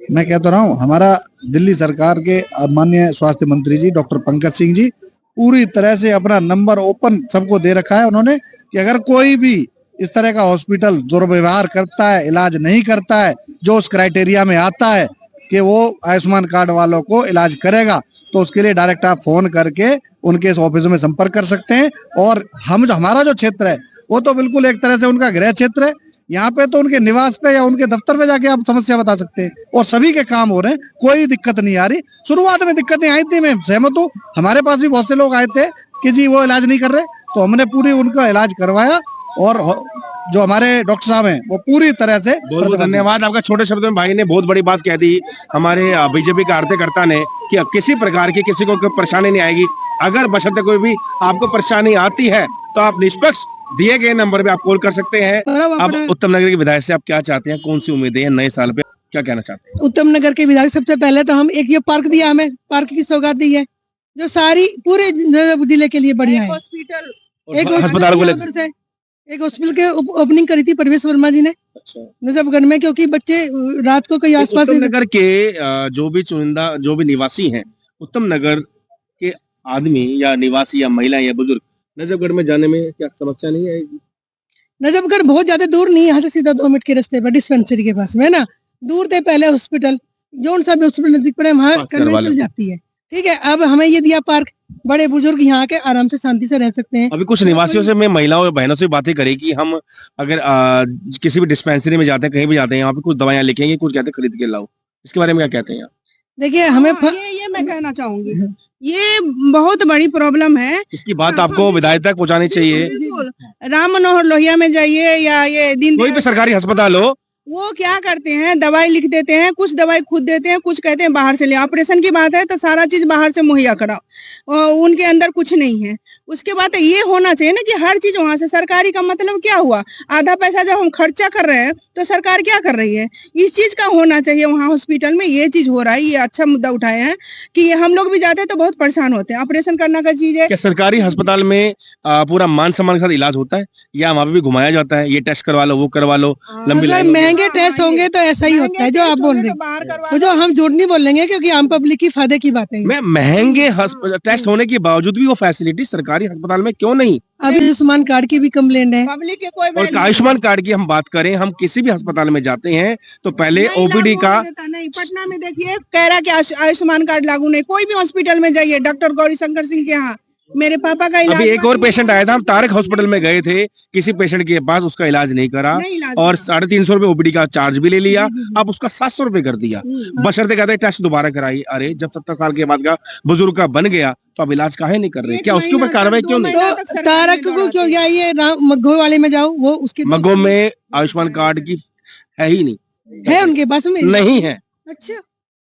मैं कहता रहा हूँ, हमारा दिल्ली सरकार के माननीय स्वास्थ्य मंत्री जी डॉक्टर पंकज सिंह जी पूरी तरह से अपना नंबर ओपन सबको दे रखा है उन्होंने कि अगर कोई भी इस तरह का हॉस्पिटल दुर्व्यवहार करता है, इलाज नहीं करता है जो उस क्राइटेरिया में आता है कि वो आयुष्मान कार्ड वालों को इलाज करेगा, तो उसके लिए डायरेक्ट आप फोन करके उनके इस ऑफिस में संपर्क कर सकते हैं। और हमारा जो क्षेत्र है वो तो बिल्कुल एक तरह से उनका गृह क्षेत्र है, यहाँ पे तो उनके निवास पे या उनके दफ्तर पे जाके आप समस्या बता सकते हैं और सभी के काम हो रहे हैं, कोई दिक्कत नहीं आ रही। शुरुआत में दिक्कतें आई थी, मैं सहमत हूँ, हमारे पास भी बहुत से लोग आए थे कि जी वो इलाज नहीं कर रहे, तो हमने पूरी उनका इलाज करवाया और जो हमारे डॉक्टर साहब हैं वो पूरी तरह से। बहुत बहुत धन्यवाद आपका। छोटे शब्दों में भाई ने बहुत बड़ी बात कह दी हमारे बीजेपी कार्यकर्ता ने कि किसी प्रकार की किसी को कोई परेशानी नहीं आएगी। अगर बशर्ते कोई भी आपको परेशानी आती है तो आप निष्पक्ष दिए गए नंबर पे आप कॉल कर सकते हैं। अब उत्तम नगर के विधायक से आप क्या चाहते हैं, कौन सी उम्मीदें हैं नए साल पे, क्या कहना चाहते हैं? उत्तम नगर के विधायक सबसे पहले तो हम एक ये पार्क दिया, हमें पार्क की सौगात दी है जो सारी पूरे जिले के लिए बढ़िया है। एक अस्पताल को लेकर एक हॉस्पिटल के ओपनिंग करी थी परवेश वर्मा जी ने नजफगढ़ में, क्योंकि बच्चे रात को कहीं आसपास उत्तम नगर के जो भी चुनिंदा जो भी निवासी हैं, उत्तम नगर के आदमी या निवासी या महिला या बुजुर्ग नजफगढ़ में जाने में क्या समस्या नहीं आएगी? नजफगढ़ बहुत ज्यादा दूर नहीं है, यहाँ से सीधा 2 मिनट के रास्ते पर डिस्पेंसरी के पास में है ना। दूर थे पहले हॉस्पिटल, जो सा भी हॉस्पिटल नजदीक पड़े वहाँ करने चल जाती है। ठीक है, अब हमें ये दिया पार्क, बड़े बुजुर्ग यहाँ के आराम से शांति से रह सकते हैं। अभी कुछ निवासियों से मैं महिलाओं और बहनों से बातें करें कि हम अगर किसी भी डिस्पेंसरी में जाते हैं, कहीं भी जाते हैं, यहाँ पे कुछ दवाइयाँ लिखेंगे, कुछ कहते हैं खरीद के लाओ, इसके बारे में क्या कहते हैं आप? देखिए हमें ये मैं कहना चाहूंगी, ये बहुत बड़ी प्रॉब्लम है। इसकी बात आपको विधायक तक पहुँचानी चाहिए। राम मनोहर लोहिया में जाइए या ये दिन कोई भी सरकारी अस्पताल हो, वो क्या करते हैं, दवाई लिख देते हैं, कुछ दवाई खुद देते हैं, कुछ कहते हैं बाहर से ले। ऑपरेशन की बात है तो सारा चीज बाहर से मुहैया कराओ, उनके अंदर कुछ नहीं है। उसके बाद ये होना चाहिए ना कि हर चीज वहां से। सरकारी का मतलब क्या हुआ, आधा पैसा जब हम खर्चा कर रहे हैं तो सरकार क्या कर रही है, इस चीज का होना चाहिए वहाँ हॉस्पिटल में। ये चीज हो रहा है, ये अच्छा मुद्दा उठाए हैं कि ये हम लोग भी जाते हैं तो बहुत परेशान होते हैं। ऑपरेशन करना का चीज है। क्या सरकारी अस्पताल में पूरा मान सम्मान के साथ इलाज होता है या वहाँ पे भी घुमाया जाता है, ये टेस्ट करवा लो, वो करवा लो, लंबी लाइन? महंगे टेस्ट होंगे तो ऐसा ही होता है जो आप बोल रहे हैं, जो हम झूठ नहीं बोलेंगे क्योंकि आम पब्लिक की फायदे की बात है। मैं महंगे टेस्ट होने के बावजूद भी वो फैसिलिटी सरकारी अस्पताल में क्यों नहीं? अभी आयुष्मान कार्ड की भी कंप्लेंट है। पब्लिक के कोई और आयुष्मान कार्ड की हम बात करें, हम किसी भी अस्पताल में जाते हैं तो पहले ओपीडी का नहीं। पटना में देखिए कह रहा कि आयुष्मान कार्ड लागू नहीं। कोई भी हॉस्पिटल में जाइए, डॉक्टर गौरी शंकर सिंह के यहाँ मेरे पापा का इलाज। अभी एक और पेशेंट आया था, हम तारक हॉस्पिटल में गए थे, किसी पेशेंट के पास उसका इलाज नहीं करा और 350 रुपए ओपीडी का चार्ज भी ले लिया। अब उसका 700 रुपए कर दिया, बशर्ते कहते टेस्ट दोबारा कराई। अरे जब 70 साल के बाद का बुजुर्ग का बन गया तो अब इलाज काहे नहीं कर रहे? क्या उसके ऊपर कार्रवाई क्यों नहीं? तो तारक को क्यों गया, ये मग्गो वाले में जाओ, वो उसके मग्गो में आयुष्मान कार्ड की है ही नहीं, है उनके पास में नहीं है। अच्छा,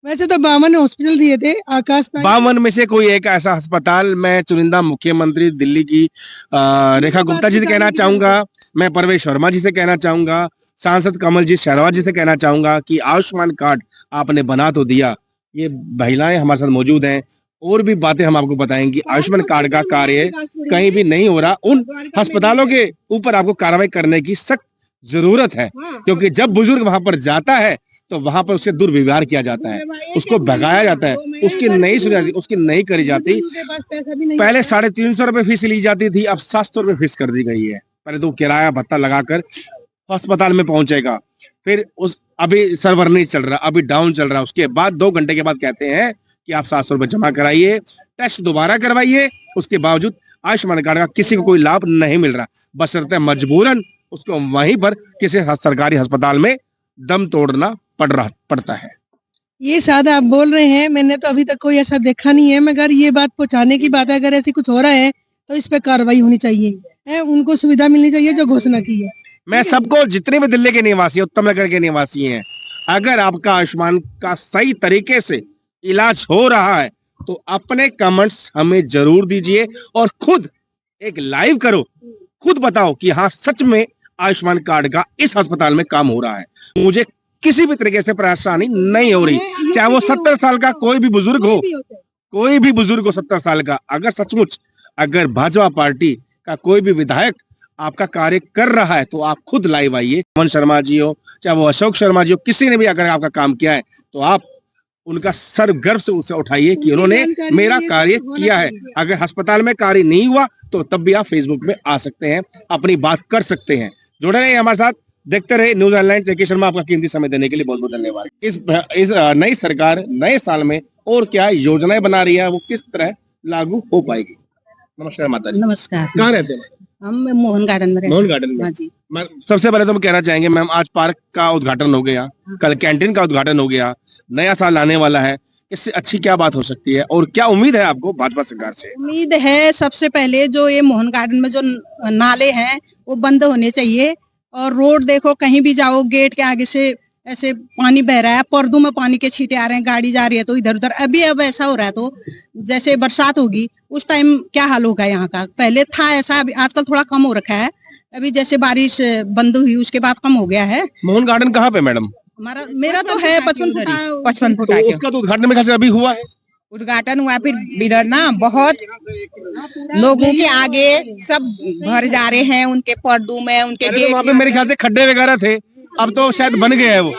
वैसे तो 52 हॉस्पिटल दिए थे आकाश। 52 में से कोई एक ऐसा अस्पताल मैं चुनिंदा मुख्यमंत्री दिल्ली की रेखा गुप्ता जी से कहना चाहूंगा, मैं परवेश वर्मा जी से कहना चाहूंगा, सांसद कमलजीत शर्मा जी से कहना चाहूंगा कि आयुष्मान कार्ड आपने बना तो दिया। ये महिलाएं हमारे साथ मौजूद हैं, और भी बातें हम आपको बताएंगे। आयुष्मान कार्ड का कार्य कहीं भी नहीं हो रहा, उन अस्पतालों के ऊपर आपको कार्रवाई करने की सख्त जरूरत है, क्योंकि जब बुजुर्ग वहां पर जाता है तो वहां पर उससे दुर्व्यवहार किया जाता है, उसको भगाया जाता है, उसकी नहीं सुनी जाती, उसकी नहीं करी जाती। पहले 350 रुपए फीस ली जाती थी, अब 700 रुपए फीस कर दी गई है। पहले तो किराया भत्ता लगाकर अस्पताल में पहुंचेगा, फिर उस अभी सर्वर नहीं चल रहा, अभी डाउन चल रहा है, उसके बाद 2 घंटे के बाद कहते हैं कि आप 700 रुपए जमा कराइए, टेस्ट दोबारा करवाइए। उसके बावजूद आयुष्मान कार्ड का किसी को कोई लाभ नहीं मिल रहा, बशर्ते मजबूरन उसको वहीं पर किसी सरकारी अस्पताल में दम तोड़ना पड़ता है। ये शायद आप बोल रहे हैं, मैंने तो अभी तक कोई ऐसा देखा नहीं है, मगर ये बात पहुंचाने की बात है। अगर ऐसी कुछ हो रहा है तो इस पे कार्रवाई होनी चाहिए, उनको सुविधा मिलनी चाहिए जो घोषणा की है। मैं सबको, जितने भी दिल्ली के निवासी, उत्तम नगर के निवासी हैं, अगर आपका आयुष्मान का सही तरीके से इलाज हो रहा है तो अपने कमेंट्स हमें जरूर दीजिए और खुद एक लाइव करो, खुद बताओ कि हाँ सच में आयुष्मान कार्ड का इस अस्पताल में काम हो रहा है। मुझे किसी भी तरीके से परेशानी नहीं हो रही, चाहे वो 70 साल का कोई भी बुजुर्ग हो, कोई भी बुजुर्ग हो 70 साल का। अगर सचमुच अगर भाजपा पार्टी का कोई भी विधायक आपका कार्य कर रहा है तो आप खुद लाइव आइए। अमन शर्मा जी हो, चाहे वो अशोक शर्मा जी हो, किसी ने भी अगर आपका काम किया है तो आप उनका सर गर्व से उसे उठाइए कि उन्होंने मेरा कार्य किया है। अगर अस्पताल में कार्य नहीं हुआ तो तब भी आप फेसबुक में आ सकते हैं, अपनी बात कर सकते हैं। जुड़े रहे हमारे साथ, देखते रहे न्यूज ऑनलाइन। जेके शर्मा, आपका कीमती समय देने के लिए बहुत बहुत धन्यवाद। इस नई सरकार नए साल में और क्या योजनाएं बना रही है, वो किस तरह लागू हो पाएगी? नमस्कार माता जी। नमस्कार। कहाँ रहते हैं? हम मोहन गार्डन में। मोहन गार्डन में। जी। सबसे पहले तो हम कहना चाहेंगे मैम, आज पार्क का उद्घाटन हो गया, कल कैंटीन का उद्घाटन हो गया, नया साल आने वाला है, इससे अच्छी क्या बात हो सकती है और क्या उम्मीद है आपको भाजपा सरकार से? उम्मीद है सबसे पहले जो ये मोहन गार्डन में जो नाले हैं वो बंद होने चाहिए, और रोड देखो कहीं भी जाओ गेट के आगे से ऐसे पानी बह रहा है, पर्दों में पानी के छींटे आ रहे हैं, गाड़ी जा रही है तो इधर उधर। अब ऐसा हो रहा है तो जैसे बरसात होगी उस टाइम क्या हाल होगा यहाँ का? पहले था ऐसा, अभी आजकल थोड़ा कम हो रखा है। अभी जैसे बारिश बंद हुई उसके बाद कम हो गया है। मोहन गार्डन कहाँ पे मैडम? मेरा तो है 55 फुट तो उसका तो उद्घाटन में कैसे अभी हुआ है? उद्घाटन हुआ, फिर बिरना बहुत लोगों के आगे सब भर जा रहे हैं, उनके पर्दों में, उनके अरे तो वहाँ पे मेरे ख्याल से खड्डे वगैरह थे, अब तो शायद बन गए हैं वो।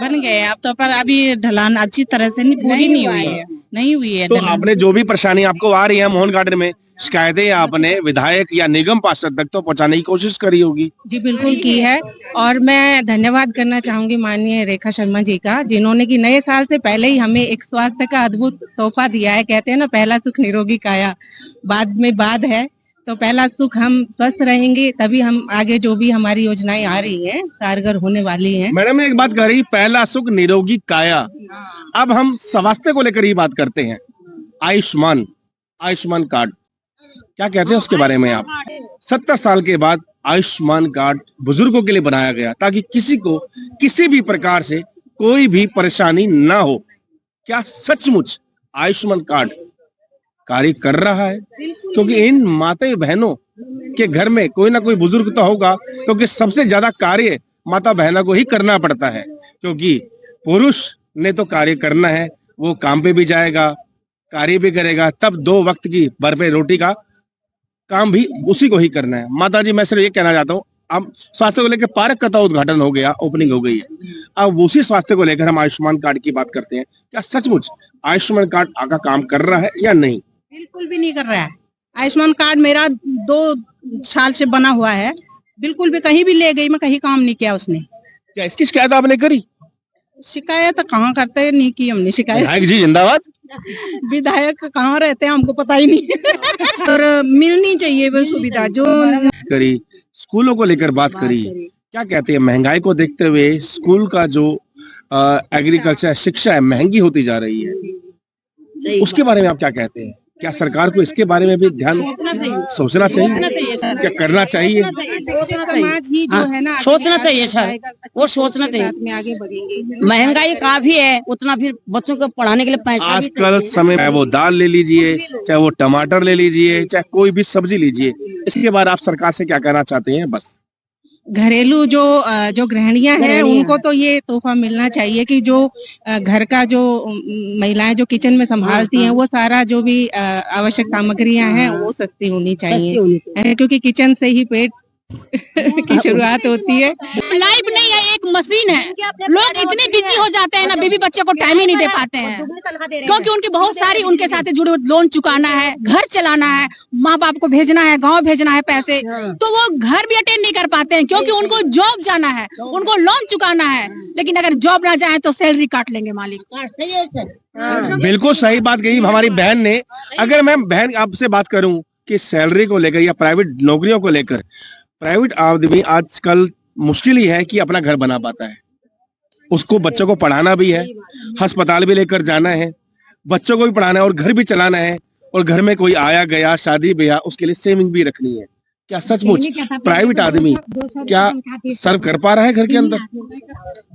बन गए अब तो, पर अभी ढलान अच्छी तरह से पूरी नहीं हुई है, नहीं हुई है तो ढलान। आपने जो भी परेशानी आपको आ रही है मोहन गार्डन में, शिकायतें आपने विधायक या निगम पार्षद तक तो पहुंचाने की कोशिश करी होगी। जी बिल्कुल की है, और मैं धन्यवाद करना चाहूंगी माननीय रेखा शर्मा जी का, जिन्होंने कि नए साल से पहले ही हमें एक स्वास्थ्य का अद्भुत तोहफा दिया है। कहते हैं ना, पहला सुख निरोगी काया, बाद में बाद है, तो पहला सुख हम स्वस्थ रहेंगे तभी हम आगे जो भी हमारी योजनाएं आ रही हैं कारगर होने वाली हैं। मैडम एक बात कह रही, पहला सुख निरोगी काया, अब हम स्वास्थ्य को लेकर ही बात करते हैं। आयुष्मान, आयुष्मान कार्ड क्या कहते हैं उसके बारे में आप? 70 साल के बाद आयुष्मान कार्ड बुजुर्गों के लिए बनाया गया ताकि किसी को किसी भी प्रकार से कोई भी परेशानी ना हो। क्या सचमुच आयुष्मान कार्ड कार्य कर रहा है? क्योंकि इन माता बहनों के घर में कोई ना कोई बुजुर्ग तो होगा, क्योंकि सबसे ज्यादा कार्य माता बहनों को ही करना पड़ता है, क्योंकि पुरुष ने तो कार्य करना है, वो काम पे भी जाएगा, कार्य भी करेगा, तब 2 वक्त की भरपेट रोटी का काम भी उसी को ही करना है। माता जी मैं सिर्फ ये कहना चाहता हूँ, अब स्वास्थ्य को लेकर पार्क का तो उद्घाटन हो गया, ओपनिंग हो गई है, अब उसी स्वास्थ्य को लेकर हम आयुष्मान कार्ड की बात करते हैं। क्या सचमुच आयुष्मान कार्ड आका काम कर रहा है या नहीं? बिल्कुल भी नहीं कर रहा है। आयुष्मान कार्ड मेरा 2 साल से बना हुआ है, बिल्कुल भी कहीं भी ले गई मैं, कहीं काम नहीं किया उसने। क्या इसकी शिकायत आपने करी? शिकायत कहाँ करते, नहीं की हमने शिकायत। विधायक जी जिंदाबाद। विधायक कहाँ रहते हैं हमको पता ही नहीं। और मिलनी चाहिए वो सुविधा जो करी, स्कूलों को लेकर बात करी, क्या कहते हैं महंगाई को देखते हुए स्कूल का जो एग्रीकल्चर शिक्षा है महंगी होती जा रही है, उसके बारे में आप क्या कहते हैं? क्या सरकार को इसके बारे में भी ध्यान सोचना चाहिए, क्या करना चाहिए? समाज ही जो है ना, सोचना चाहिए सर, वो सोचना चाहिए। में आगे बढ़ेंगे। महंगाई काफी है, उतना फिर बच्चों को पढ़ाने के लिए पैसा भी आजकल समय चाहे वो दाल ले लीजिए, चाहे वो टमाटर ले लीजिए, चाहे कोई भी सब्जी लीजिए, इसके बाद आप सरकार से क्या कहना चाहते हैं? बस घरेलू जो गृहिणियां हैं उनको तो ये तोहफा मिलना चाहिए कि जो घर का जो महिलाएं जो किचन में संभालती हैं, वो सारा जो भी आवश्यक सामग्रियां हैं वो सस्ती होनी चाहिए, क्योंकि किचन से ही पेट की शुरुआत होती है। लाइफ नहीं है, एक मशीन है। लोग इतने बिजी हो जाते हैं ना, बीबी बच्चे को टाइम ही नहीं दे पाते हैं, क्योंकि उनकी बहुत सारी उनके साथ जुड़े लोन चुकाना है, घर चलाना है, माँ बाप को भेजना है, गांव भेजना है पैसे, तो वो घर भी अटेंड नहीं कर पाते हैं, क्योंकि उनको जॉब जाना है, उनको लोन चुकाना है। लेकिन अगर जॉब ना जाए तो सैलरी काट लेंगे मालिक। बिल्कुल सही बात कही हमारी बहन ने। अगर मैं बहन आपसे बात करूं कि सैलरी को लेकर या प्राइवेट नौकरियों को लेकर, प्राइवेट आदमी आजकल मुश्किल ही है कि अपना घर बना पाता है। उसको बच्चों को पढ़ाना भी है, अस्पताल भी लेकर जाना है, बच्चों को भी पढ़ाना है और घर भी चलाना है, और घर में कोई आया गया शादी ब्याह उसके लिए सेविंग भी रखनी है। क्या सचमुच प्राइवेट आदमी क्या सर्व कर पा रहा है घर के अंदर?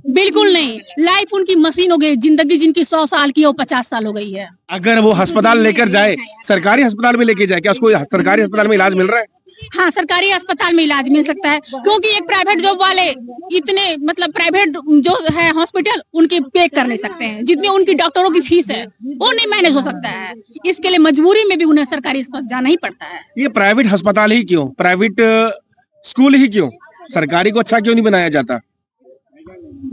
बिल्कुल नहीं। लाइफ उनकी मशीन हो गई, जिंदगी जिनकी 100 साल की हो 50 साल हो गई है। अगर वो अस्पताल लेकर जाए, सरकारी अस्पताल में लेके जाए, क्या उसको सरकारी अस्पताल में इलाज मिल रहा है? हाँ, सरकारी अस्पताल में इलाज मिल सकता है, क्योंकि एक प्राइवेट जॉब वाले इतने मतलब प्राइवेट जो है हॉस्पिटल उनकी पे कर नहीं सकते हैं, जितनी उनकी डॉक्टरों की फीस है वो नहीं मैनेज हो सकता है। इसके लिए मजबूरी में भी उन्हें सरकारी अस्पताल जाना ही पड़ता है। ये प्राइवेट अस्पताल ही क्यों, प्राइवेट स्कूल ही क्यों, सरकारी को अच्छा क्यों नहीं बनाया जाता?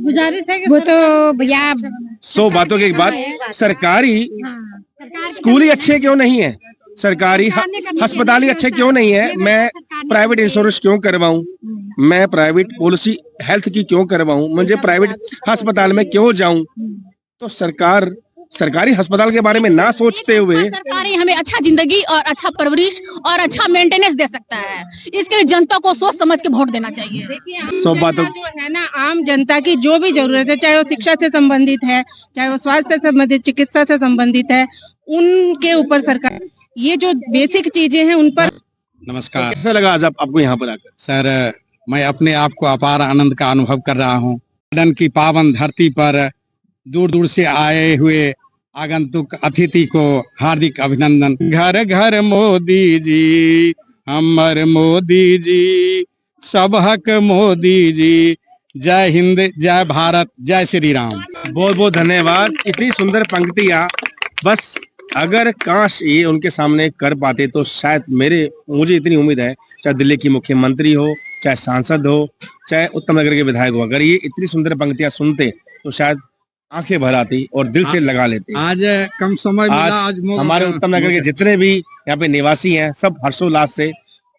गुजारिश है वो तो भैया 100 बातों की एक बात, सरकारी स्कूल ही अच्छे क्यों नहीं है, सरकारी अस्पताल ही अच्छे क्यों नहीं है? मैं प्राइवेट इंश्योरेंस क्यों करवाऊं, मैं प्राइवेट पॉलिसी हेल्थ की क्यों करवाऊं, मुझे प्राइवेट अस्पताल में क्यों जाऊं? तो सरकार सरकारी अस्पताल के बारे में ना सोचते हुए सरकारी हमें अच्छा जिंदगी और अच्छा परवरिश और अच्छा मेंटेनेंस दे सकता है। इसके लिए जनता को सोच समझ के वोट देना चाहिए। 100 बातों जो है ना, आम जनता की जो भी जरूरत है, चाहे वो शिक्षा से संबंधित है, चाहे वो स्वास्थ्य से संबंधित, चिकित्सा से संबंधित है, उनके ऊपर सरकार ये जो बेसिक चीजें हैं उन पर। नमस्कार। कैसा लगा आज आपको यहाँ पर आकर? सर, मैं अपने आप को अपार आनंद का अनुभव कर रहा हूँ। गार्डन की पावन धरती पर दूर दूर से आए हुए आगंतुक अतिथि को हार्दिक अभिनंदन। घर घर मोदी जी, हमर मोदी जी, सब हक मोदी जी, जय हिंद, जय भारत, जय श्री राम। बहुत बहुत धन्यवाद। इतनी सुंदर पंक्तियां बस अगर काश ये उनके सामने कर पाते तो शायद मुझे इतनी उम्मीद है, चाहे दिल्ली की मुख्यमंत्री हो, चाहे सांसद हो, चाहे उत्तम नगर के विधायक हो, अगर ये इतनी सुंदर पंक्तियां सुनते तो शायद आंखें भर आती और दिल से लगा लेते। आज कम समय मिला, आज हमारे उत्तम नगर के जितने भी यहाँ पे निवासी हैं सब हर्षोल्लास से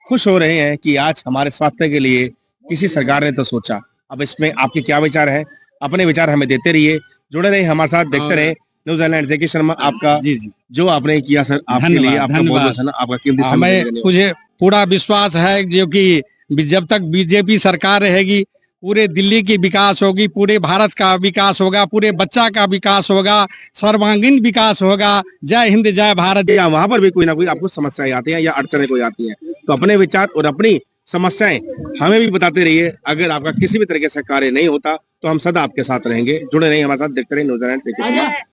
खुश हो रहे हैं कि आज हमारे स्वास्थ्य के लिए किसी सरकार ने तो सोचा। अब इसमें आपके क्या विचार है? अपने विचार हमें देते रहिए, जुड़े रहे हमारे साथ, देखते रहे न्यूज एलाइन। जैकी शर्मा, आपका जो आपने किया सर, आपके लिए आपका बहुत बहुत आपका कीमती समय। मुझे पूरा विश्वास है जो कि जब तक बीजेपी सरकार रहेगी पूरे दिल्ली की विकास होगी, पूरे भारत का विकास होगा, पूरे बच्चा का विकास होगा, सर्वांगीण विकास होगा। जय हिंद, जय भारत। या वहां पर भी कोई ना कोई आपको समस्याएं आती हैं या अड़चने कोई आती हैं, तो अपने विचार और अपनी समस्याएं हमें भी बताते रहिए। अगर आपका किसी भी तरीके से कार्य नहीं होता तो हम सदा आपके साथ रहेंगे। जुड़े रहिए हमारे साथ, देखते रहिए न्यूज एलाइन।